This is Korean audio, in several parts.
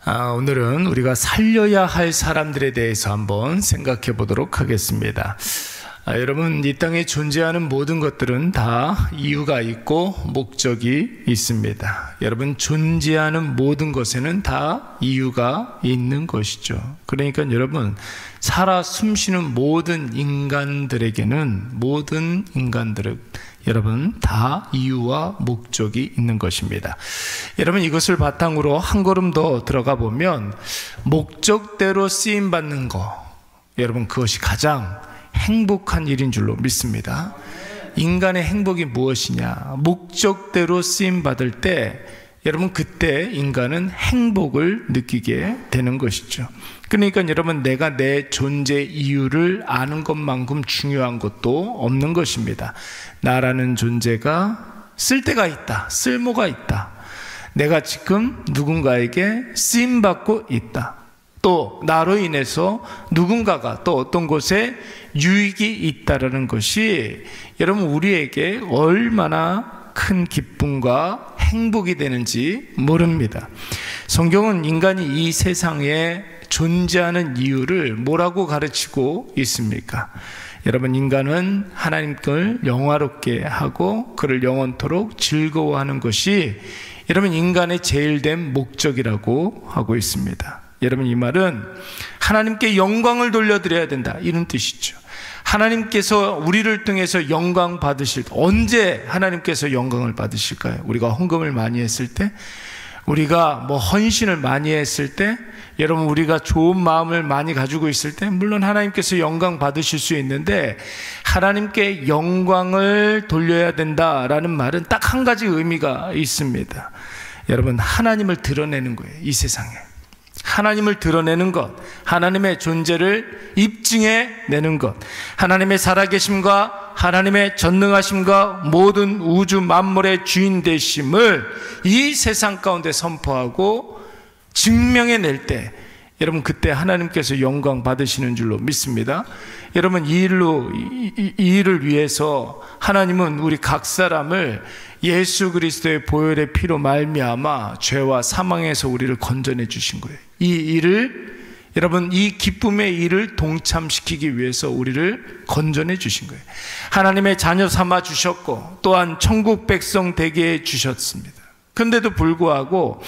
오늘은 우리가 살려야 할 사람들에 대해서 한번 생각해 보도록 하겠습니다. 여러분, 이 땅에 존재하는 모든 것들은 다 이유가 있고 목적이 있습니다. 여러분, 존재하는 모든 것에는 다 이유가 있는 것이죠. 그러니까 여러분, 살아 숨쉬는 모든 인간들에게는 여러분 다 이유와 목적이 있는 것입니다. 여러분, 이것을 바탕으로 한 걸음 더 들어가 보면 목적대로 쓰임받는 거, 여러분 그것이 가장 행복한 일인 줄로 믿습니다. 인간의 행복이 무엇이냐? 목적대로 쓰임받을 때 여러분 그때 인간은 행복을 느끼게 되는 것이죠. 그러니까 여러분, 내가 내 존재 이유를 아는 것만큼 중요한 것도 없는 것입니다. 나라는 존재가 쓸데가 있다, 쓸모가 있다, 내가 지금 누군가에게 쓰임받고 있다, 또 나로 인해서 누군가가 또 어떤 곳에 유익이 있다라는 것이 여러분 우리에게 얼마나 큰 기쁨과 행복이 되는지 모릅니다. 성경은 인간이 이 세상에 존재하는 이유를 뭐라고 가르치고 있습니까? 여러분, 인간은 하나님을 영화롭게 하고 그를 영원토록 즐거워하는 것이 여러분 인간의 제일된 목적이라고 하고 있습니다. 여러분, 이 말은 하나님께 영광을 돌려드려야 된다, 이런 뜻이죠. 하나님께서 우리를 통해서 영광 받으실 때, 언제 하나님께서 영광을 받으실까요? 우리가 헌금을 많이 했을 때, 우리가 헌신을 많이 했을 때, 여러분 우리가 좋은 마음을 많이 가지고 있을 때 물론 하나님께서 영광 받으실 수 있는데, 하나님께 영광을 돌려야 된다라는 말은 딱 한 가지 의미가 있습니다. 여러분, 하나님을 드러내는 거예요. 이 세상에 하나님을 드러내는 것, 하나님의 존재를 입증해내는 것, 하나님의 살아계심과 하나님의 전능하심과 모든 우주 만물의 주인 되심을 이 세상 가운데 선포하고 증명해낼 때, 여러분 그때 하나님께서 영광 받으시는 줄로 믿습니다. 여러분, 이 일을 위해서 하나님은 우리 각 사람을 예수 그리스도의 보혈의 피로 말미암아 죄와 사망에서 우리를 건져내 주신 거예요. 이 일을, 여러분 이 기쁨의 일을 동참시키기 위해서 우리를 건져내 주신 거예요. 하나님의 자녀 삼아 주셨고 또한 천국 백성 되게 해 주셨습니다. 그런데도 불구하고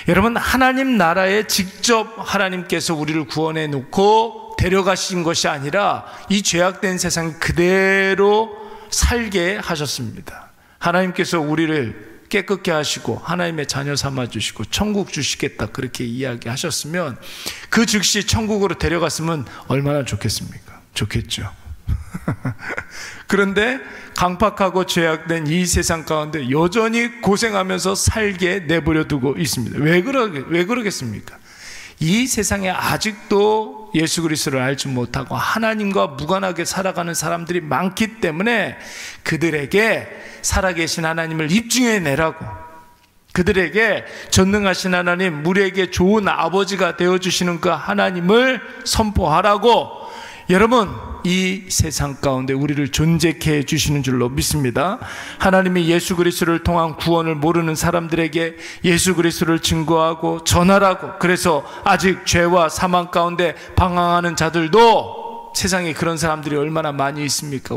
여러분, 하나님 나라에 직접 하나님께서 우리를 구원해 놓고 데려가신 것이 아니라 이 죄악된 세상 그대로 살게 하셨습니다. 하나님께서 우리를 깨끗게 하시고 하나님의 자녀 삼아 주시고 천국 주시겠다, 그렇게 이야기하셨으면 그 즉시 천국으로 데려갔으면 얼마나 좋겠습니까? 좋겠죠. 그런데 강팍하고 죄악된 이 세상 가운데 여전히 고생하면서 살게 내버려 두고 있습니다. 왜 그러겠습니까? 이 세상에 아직도 예수 그리스도를 알지 못하고 하나님과 무관하게 살아가는 사람들이 많기 때문에 그들에게 살아계신 하나님을 입증해내라고, 그들에게 전능하신 하나님, 우리에게 좋은 아버지가 되어주시는 그 하나님을 선포하라고 여러분 이 세상 가운데 우리를 존재케 해주시는 줄로 믿습니다. 하나님이 예수 그리스도를 통한 구원을 모르는 사람들에게 예수 그리스도를 증거하고 전하라고, 그래서 아직 죄와 사망 가운데 방황하는 자들도, 세상에 그런 사람들이 얼마나 많이 있습니까?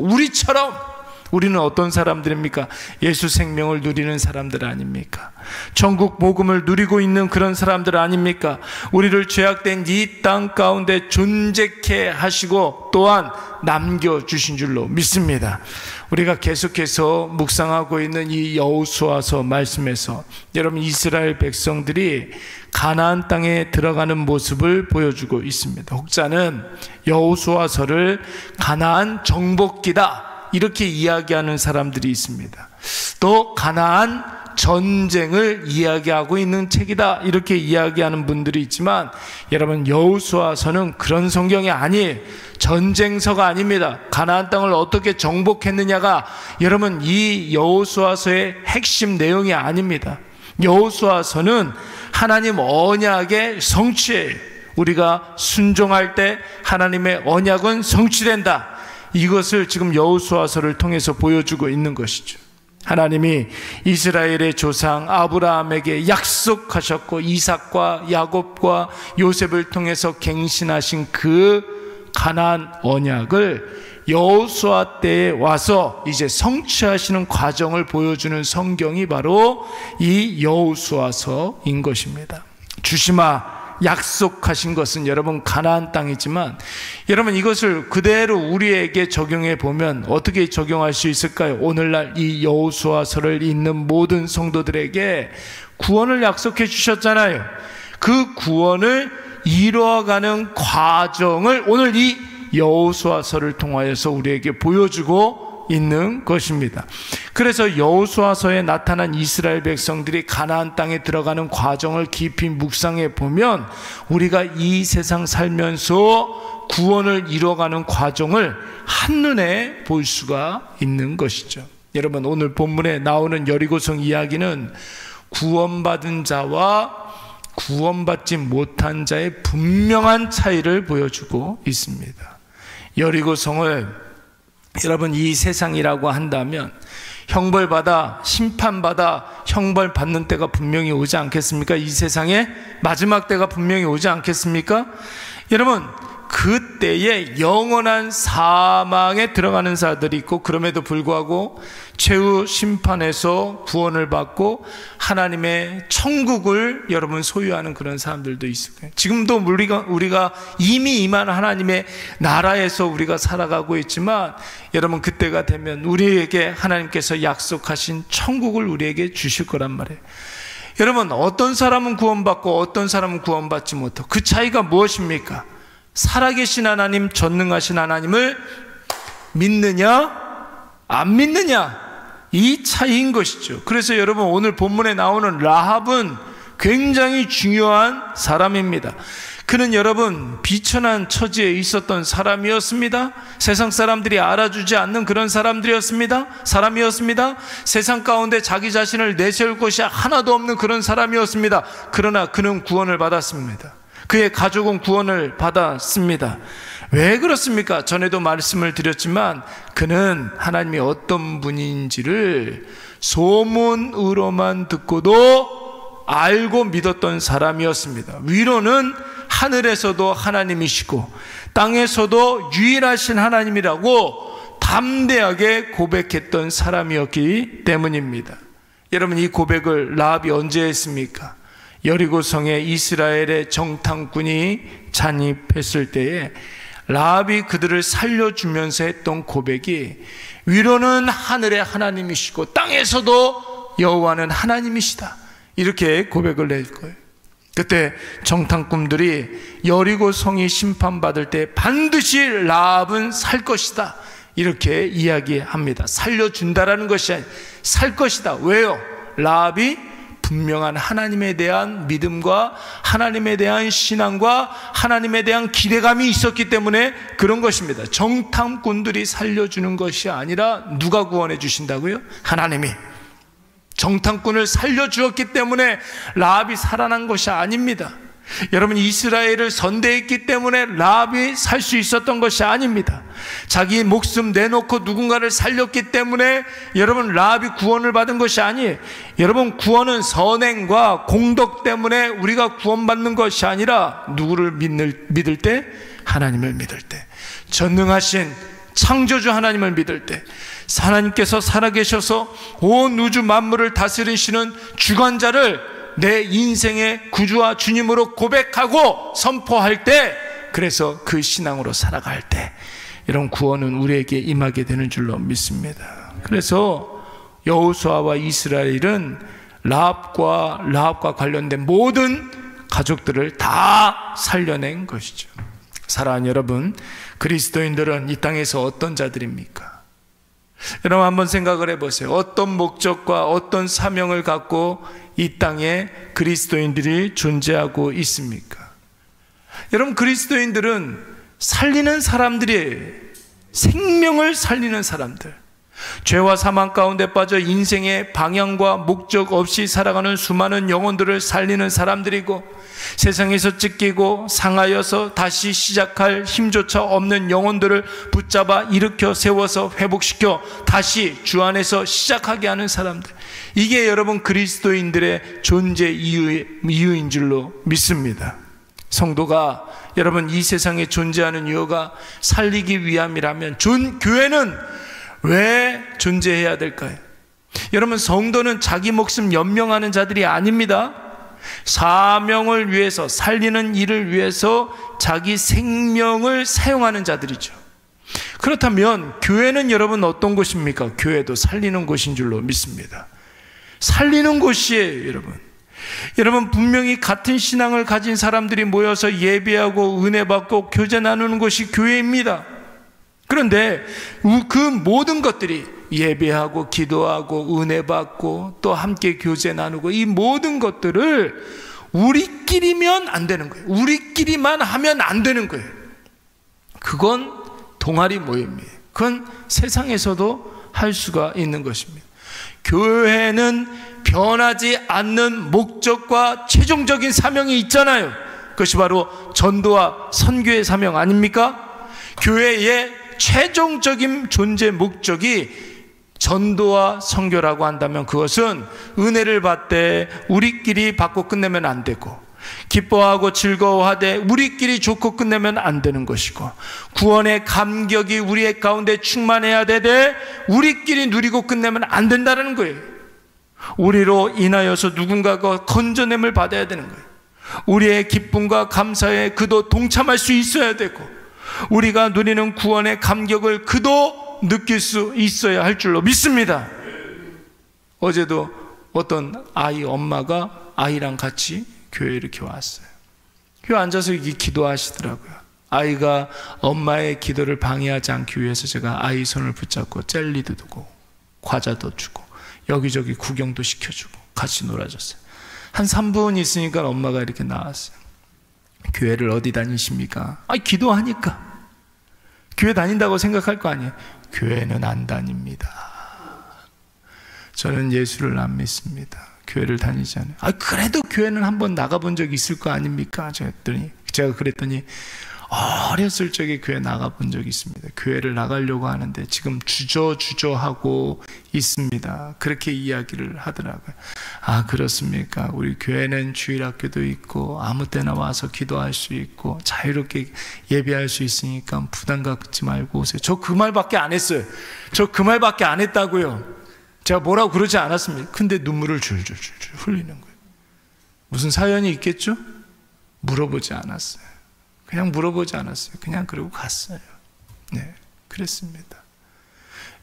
우리는 어떤 사람들입니까? 예수 생명을 누리는 사람들 아닙니까? 천국 복음을 누리고 있는 그런 사람들 아닙니까? 우리를 죄악된 이 땅 가운데 존재케 하시고 또한 남겨주신 줄로 믿습니다. 우리가 계속해서 묵상하고 있는 이 여호수아서 말씀에서 여러분, 이스라엘 백성들이 가나안 땅에 들어가는 모습을 보여주고 있습니다. 혹자는 여호수아서를 가나안 정복기다, 이렇게 이야기하는 사람들이 있습니다. 또 가나안 전쟁을 이야기하고 있는 책이다, 이렇게 이야기하는 분들이 있지만 여러분, 여호수아서는 그런 성경이 아니에요. 전쟁서가 아닙니다. 가나안 땅을 어떻게 정복했느냐가 여러분 이 여호수아서의 핵심 내용이 아닙니다. 여호수아서는 하나님 언약의 성취예요. 우리가 순종할 때 하나님의 언약은 성취된다, 이것을 지금 여호수아서를 통해서 보여주고 있는 것이죠. 하나님이 이스라엘의 조상 아브라함에게 약속하셨고 이삭과 야곱과 요셉을 통해서 갱신하신 그 가나안 언약을 여호수아 때에 와서 이제 성취하시는 과정을 보여주는 성경이 바로 이 여호수아서인 것입니다. 주시마, 약속하신 것은 여러분 가나안 땅이지만 여러분 이것을 그대로 우리에게 적용해 보면 어떻게 적용할 수 있을까요? 오늘날 이 여호수아서를 읽는 모든 성도들에게 구원을 약속해 주셨잖아요. 그 구원을 이루어가는 과정을 오늘 이 여호수아서를 통하여서 우리에게 보여주고 있는 것입니다. 그래서 여호수아서에 나타난 이스라엘 백성들이 가나안 땅에 들어가는 과정을 깊이 묵상해 보면 우리가 이 세상 살면서 구원을 이뤄가는 과정을 한눈에 볼 수가 있는 것이죠. 여러분 오늘 본문에 나오는 여리고성 이야기는 구원받은 자와 구원받지 못한 자의 분명한 차이를 보여주고 있습니다. 여리고성을 여러분 이 세상이라고 한다면 형벌받아 심판받아 형벌받는 때가 분명히 오지 않겠습니까? 이 세상에 마지막 때가 분명히 오지 않겠습니까? 여러분 그때에 영원한 사망에 들어가는 자들이 있고 그럼에도 불구하고 최후 심판에서 구원을 받고 하나님의 천국을 여러분 소유하는 그런 사람들도 있을 거예요. 지금도 우리가 이미 임한 하나님의 나라에서 우리가 살아가고 있지만 여러분 그때가 되면 우리에게 하나님께서 약속하신 천국을 우리에게 주실 거란 말이에요. 여러분 어떤 사람은 구원받고 어떤 사람은 구원받지 못하고 그 차이가 무엇입니까? 살아계신 하나님, 전능하신 하나님을 믿느냐 안 믿느냐 이 차이인 것이죠. 그래서 여러분 오늘 본문에 나오는 라합은 굉장히 중요한 사람입니다. 그는 여러분 비천한 처지에 있었던 사람이었습니다. 세상 사람들이 알아주지 않는 그런 사람이었습니다. 세상 가운데 자기 자신을 내세울 것이 하나도 없는 그런 사람이었습니다. 그러나 그는 구원을 받았습니다. 그의 가족은 구원을 받았습니다. 왜 그렇습니까? 전에도 말씀을 드렸지만 그는 하나님이 어떤 분인지를 소문으로만 듣고도 알고 믿었던 사람이었습니다. 위로는 하늘에서도 하나님이시고 땅에서도 유일하신 하나님이라고 담대하게 고백했던 사람이었기 때문입니다. 여러분 이 고백을 라합이 언제 했습니까? 여리고성에 이스라엘의 정탐꾼이 잔입했을 때에 라합이 그들을 살려주면서 했던 고백이 위로는 하늘의 하나님이시고 땅에서도 여호와는 하나님이시다 이렇게 고백을 낼 거예요. 그때 정탐꾼들이 여리고성이 심판받을 때 반드시 라합은 살 것이다 이렇게 이야기합니다. 살려준다라는 것이 아니라 살 것이다. 왜요? 라합이 분명한 하나님에 대한 믿음과 하나님에 대한 신앙과 하나님에 대한 기대감이 있었기 때문에 그런 것입니다. 정탐꾼들이 살려주는 것이 아니라 누가 구원해 주신다고요? 하나님이. 정탐꾼을 살려주었기 때문에 라합이 살아난 것이 아닙니다. 여러분 이스라엘을 선대했기 때문에 라합이 살 수 있었던 것이 아닙니다. 자기 목숨 내놓고 누군가를 살렸기 때문에 여러분 라합이 구원을 받은 것이 아니에요. 여러분 구원은 선행과 공덕 때문에 우리가 구원받는 것이 아니라 누구를 믿을 때? 하나님을 믿을 때, 전능하신 창조주 하나님을 믿을 때, 하나님께서 살아계셔서 온 우주 만물을 다스리시는 주관자를 내 인생의 구주와 주님으로 고백하고 선포할 때, 그래서 그 신앙으로 살아갈 때 이런 구원은 우리에게 임하게 되는 줄로 믿습니다. 그래서 여호수아와 이스라엘은 라합과 관련된 모든 가족들을 다 살려낸 것이죠. 사랑하는 여러분, 그리스도인들은 이 땅에서 어떤 자들입니까? 여러분 한번 생각을 해보세요. 어떤 목적과 어떤 사명을 갖고 이 땅에 그리스도인들이 존재하고 있습니까? 여러분 그리스도인들은 살리는 사람들이에요. 생명을 살리는 사람들. 죄와 사망 가운데 빠져 인생의 방향과 목적 없이 살아가는 수많은 영혼들을 살리는 사람들이고, 세상에서 찢기고 상하여서 다시 시작할 힘조차 없는 영혼들을 붙잡아 일으켜 세워서 회복시켜 다시 주 안에서 시작하게 하는 사람들, 이게 여러분 그리스도인들의 존재 이유인 줄로 믿습니다. 성도가 여러분 이 세상에 존재하는 이유가 살리기 위함이라면 교회는 왜 존재해야 될까요? 여러분, 성도는 자기 목숨 연명하는 자들이 아닙니다. 사명을 위해서, 살리는 일을 위해서 자기 생명을 사용하는 자들이죠. 그렇다면 교회는 여러분 어떤 곳입니까? 교회도 살리는 곳인 줄로 믿습니다. 살리는 곳이에요, 여러분. 분명히 같은 신앙을 가진 사람들이 모여서 예배하고 은혜 받고 교제 나누는 곳이 교회입니다. 그런데 그 모든 것들이, 예배하고 기도하고 은혜 받고 또 함께 교제 나누고, 이 모든 것들을 우리끼리면 안 되는 거예요. 우리끼리만 하면 안 되는 거예요. 그건 동아리 모임이에요. 그건 세상에서도 할 수가 있는 것입니다. 교회는 변하지 않는 목적과 최종적인 사명이 있잖아요. 그것이 바로 전도와 선교의 사명 아닙니까? 교회의 최종적인 존재 목적이 전도와 선교라고 한다면, 그것은 은혜를 받되 우리끼리 받고 끝내면 안 되고, 기뻐하고 즐거워하되 우리끼리 좋고 끝내면 안 되는 것이고, 구원의 감격이 우리의 가운데 충만해야 되되 우리끼리 누리고 끝내면 안 된다는 거예요. 우리로 인하여서 누군가가 건져냄을 받아야 되는 거예요. 우리의 기쁨과 감사에 그도 동참할 수 있어야 되고, 우리가 누리는 구원의 감격을 그도 느낄 수 있어야 할 줄로 믿습니다. 어제도 어떤 아이 엄마가 아이랑 같이 교회에 이렇게 왔어요. 교회 앉아서 기도하시더라고요. 아이가 엄마의 기도를 방해하지 않기 위해서 제가 아이 손을 붙잡고 젤리도 두고 과자도 주고 여기저기 구경도 시켜주고 같이 놀아줬어요. 한 3분 있으니까 엄마가 이렇게 나왔어요. 교회를 어디 다니십니까? 기도하니까. 교회 다닌다고 생각할 거 아니에요. 교회는 안 다닙니다. 저는 예수를 안 믿습니다. 교회를 다니지 않아요. 그래도 교회는 한번 나가본 적이 있을 거 아닙니까? 제가 그랬더니 어렸을 적에 교회 나가본 적이 있습니다. 교회를 나가려고 하는데 지금 주저하고 있습니다. 그렇게 이야기를 하더라고요. 그렇습니까? 우리 교회는 주일학교도 있고 아무 때나 와서 기도할 수 있고 자유롭게 예배할 수 있으니까 부담 갖지 말고 오세요. 저 그 말밖에 안 했어요. 저 그 말밖에 안 했다고요. 제가 뭐라고 그러지 않았습니다. 근데 눈물을 줄줄 흘리는 거예요. 무슨 사연이 있겠죠? 물어보지 않았어요. 그냥 물어보지 않았어요. 그냥 그러고 갔어요. 네, 그랬습니다.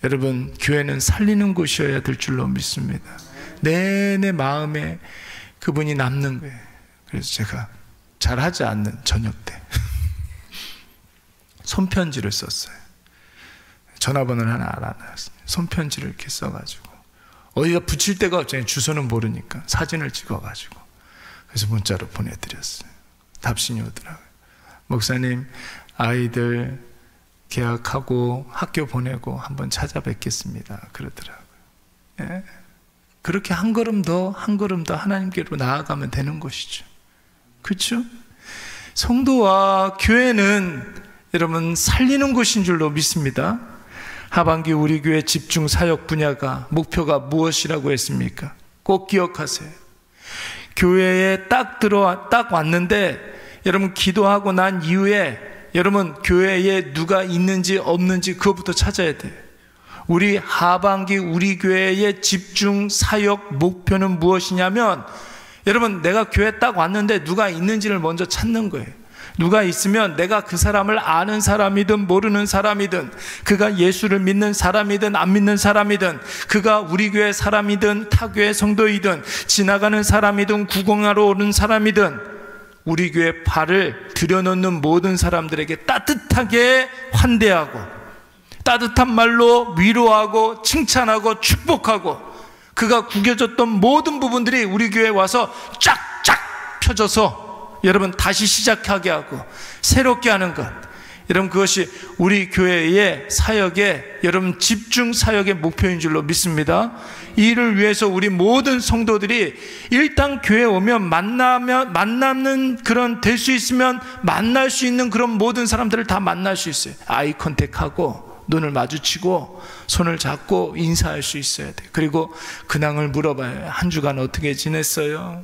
여러분, 교회는 살리는 곳이어야 될 줄로 믿습니다. 내내 마음에 그분이 남는 거예요. 그래서 제가 잘하지 않는 저녁 때 손편지를 썼어요. 전화번호를 하나 알아놨어요. 손편지를 이렇게 써가지고 어디가 붙일 데가 없잖아요. 주소는 모르니까 사진을 찍어가지고 그래서 문자로 보내드렸어요. 답신이 오더라고요. 목사님, 아이들 개학하고 학교 보내고 한번 찾아뵙겠습니다. 그러더라고요. 예? 그렇게 한 걸음 더 하나님께로 나아가면 되는 것이죠. 그렇죠? 성도와 교회는 여러분 살리는 곳인 줄로 믿습니다. 하반기 우리 교회 집중 사역 분야가 목표가 무엇이라고 했습니까? 꼭 기억하세요. 교회에 딱 왔는데 여러분 기도하고 난 이후에 여러분 교회에 누가 있는지 없는지 그것부터 찾아야 돼요. 우리 하반기 우리 교회의 집중 사역 목표는 무엇이냐면 여러분 내가 교회 딱 왔는데 누가 있는지를 먼저 찾는 거예요. 누가 있으면 내가 그 사람을 아는 사람이든 모르는 사람이든 그가 예수를 믿는 사람이든 안 믿는 사람이든 그가 우리 교회 사람이든 타 교회 성도이든 지나가는 사람이든 구경하러 오는 사람이든 우리 교회 발을 들여놓는 모든 사람들에게 따뜻하게 환대하고 따뜻한 말로 위로하고 칭찬하고 축복하고 그가 구겨졌던 모든 부분들이 우리 교회에 와서 쫙쫙 펴져서 여러분 다시 시작하게 하고 새롭게 하는 것, 여러분 그것이 우리 교회의 사역의 여러분 집중 사역의 목표인 줄로 믿습니다. 이 일을 위해서 우리 모든 성도들이 일단 교회에 오면 만나는 그런 될 수 있으면 만날 수 있는 그런 모든 사람들을 다 만날 수 있어요. 아이 컨택하고 눈을 마주치고 손을 잡고 인사할 수 있어야 돼요. 그리고 근황을 물어봐요. 한 주간 어떻게 지냈어요?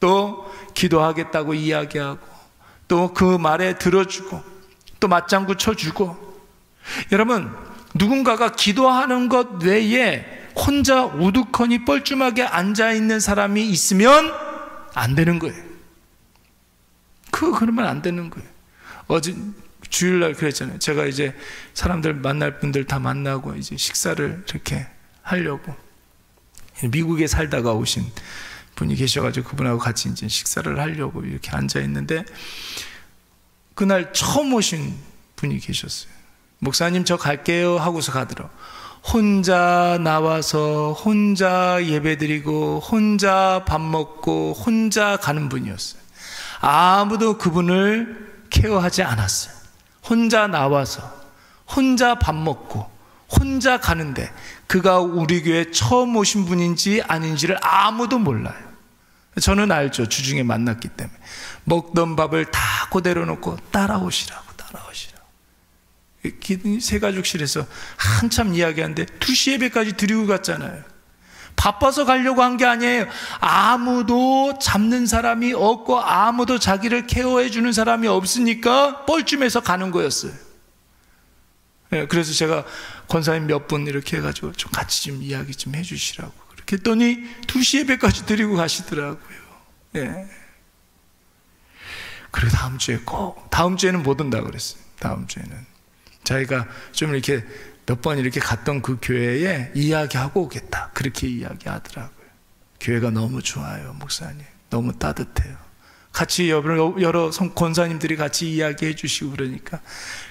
또 기도하겠다고 이야기하고 또 그 말에 들어주고 또 맞장구 쳐주고. 여러분 누군가가 기도하는 것 외에 혼자 우두커니 뻘쭘하게 앉아있는 사람이 있으면 안 되는 거예요. 그러면 안 되는 거예요. 어제 주일날 그랬잖아요. 제가 이제 사람들 만날 분들 다 만나고 이제 식사를 이렇게 하려고 미국에 살다가 오신 분이 계셔가지고 그분하고 같이 이제 식사를 하려고 이렇게 앉아있는데 그날 처음 오신 분이 계셨어요. 목사님 저 갈게요 하고서 가더라고. 혼자 나와서 혼자 예배드리고 혼자 밥 먹고 혼자 가는 분이었어요. 아무도 그분을 케어하지 않았어요. 혼자 나와서 혼자 밥 먹고 혼자 가는데 그가 우리 교회 처음 오신 분인지 아닌지를 아무도 몰라요. 저는 알죠. 주중에 만났기 때문에. 먹던 밥을 다 그대로 놓고 따라오시라고. 새가족실에서 한참 이야기하는데 2시 예배까지 드리고 갔잖아요. 바빠서 가려고 한 게 아니에요. 아무도 잡는 사람이 없고 아무도 자기를 케어해 주는 사람이 없으니까 뻘쭘해서 가는 거였어요. 그래서 제가 권사님 몇 분 이렇게 해가지고 좀 같이 좀 이야기 좀 해주시라고 그렇게 했더니 2시 예배까지 드리고 가시더라고요. 그리고 다음 주에는 못 온다 그랬어요. 다음 주에는 자기가 좀 이렇게 몇 번 이렇게 갔던 그 교회에 이야기하고 오겠다 그렇게 이야기하더라고요. 교회가 너무 좋아요 목사님. 너무 따뜻해요. 같이 여러 권사님들이 같이 이야기해 주시고 그러니까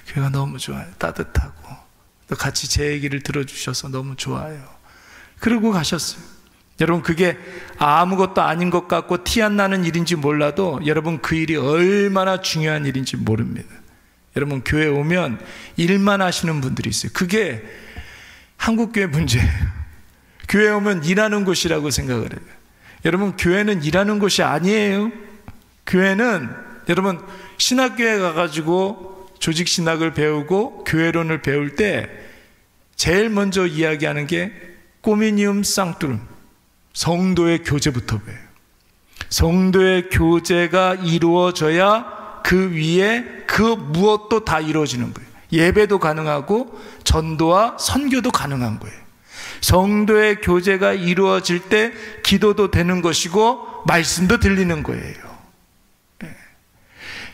교회가 너무 좋아요. 따뜻하고 또 같이 제 얘기를 들어주셔서 너무 좋아요. 그러고 가셨어요. 여러분 그게 아무것도 아닌 것 같고 티 안 나는 일인지 몰라도 여러분 그 일이 얼마나 중요한 일인지 모릅니다. 여러분 교회에 오면 일만 하시는 분들이 있어요. 그게 한국교회 문제예요. 교회에 오면 일하는 곳이라고 생각을 해요. 여러분 교회는 일하는 곳이 아니에요. 교회는 여러분 신학교에 가가지고 조직신학을 배우고 교회론을 배울 때 제일 먼저 이야기하는 게 꼬미니움 쌍뚜름, 성도의 교제부터 배워요. 성도의 교제가 이루어져야 그 위에 그 무엇도 다 이루어지는 거예요. 예배도 가능하고 전도와 선교도 가능한 거예요. 성도의 교제가 이루어질 때 기도도 되는 것이고 말씀도 들리는 거예요.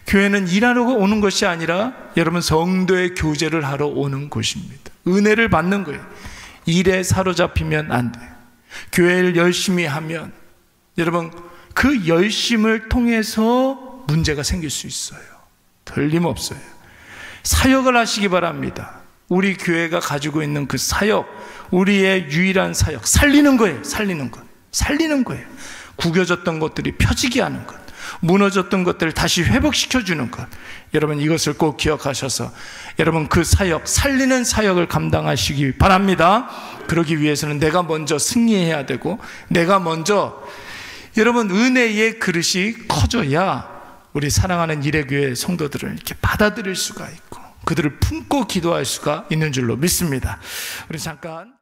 교회는 일하러 오는 것이 아니라 여러분 성도의 교제를 하러 오는 곳입니다. 은혜를 받는 거예요. 일에 사로잡히면 안 돼요. 교회를 열심히 하면 여러분 그 열심을 통해서 문제가 생길 수 있어요. 틀림없어요. 사역을 하시기 바랍니다. 우리 교회가 가지고 있는 그 사역, 우리의 유일한 사역, 살리는 거예요. 살리는 거예요. 구겨졌던 것들이 펴지게 하는 것, 무너졌던 것들을 다시 회복시켜주는 것. 여러분 이것을 꼭 기억하셔서 여러분 그 사역, 살리는 사역을 감당하시기 바랍니다. 그러기 위해서는 내가 먼저 승리해야 되고 내가 먼저 여러분 은혜의 그릇이 커져야 우리 사랑하는 일회교회 성도들을 이렇게 받아들일 수가 있고 그들을 품고 기도할 수가 있는 줄로 믿습니다. 우리 잠깐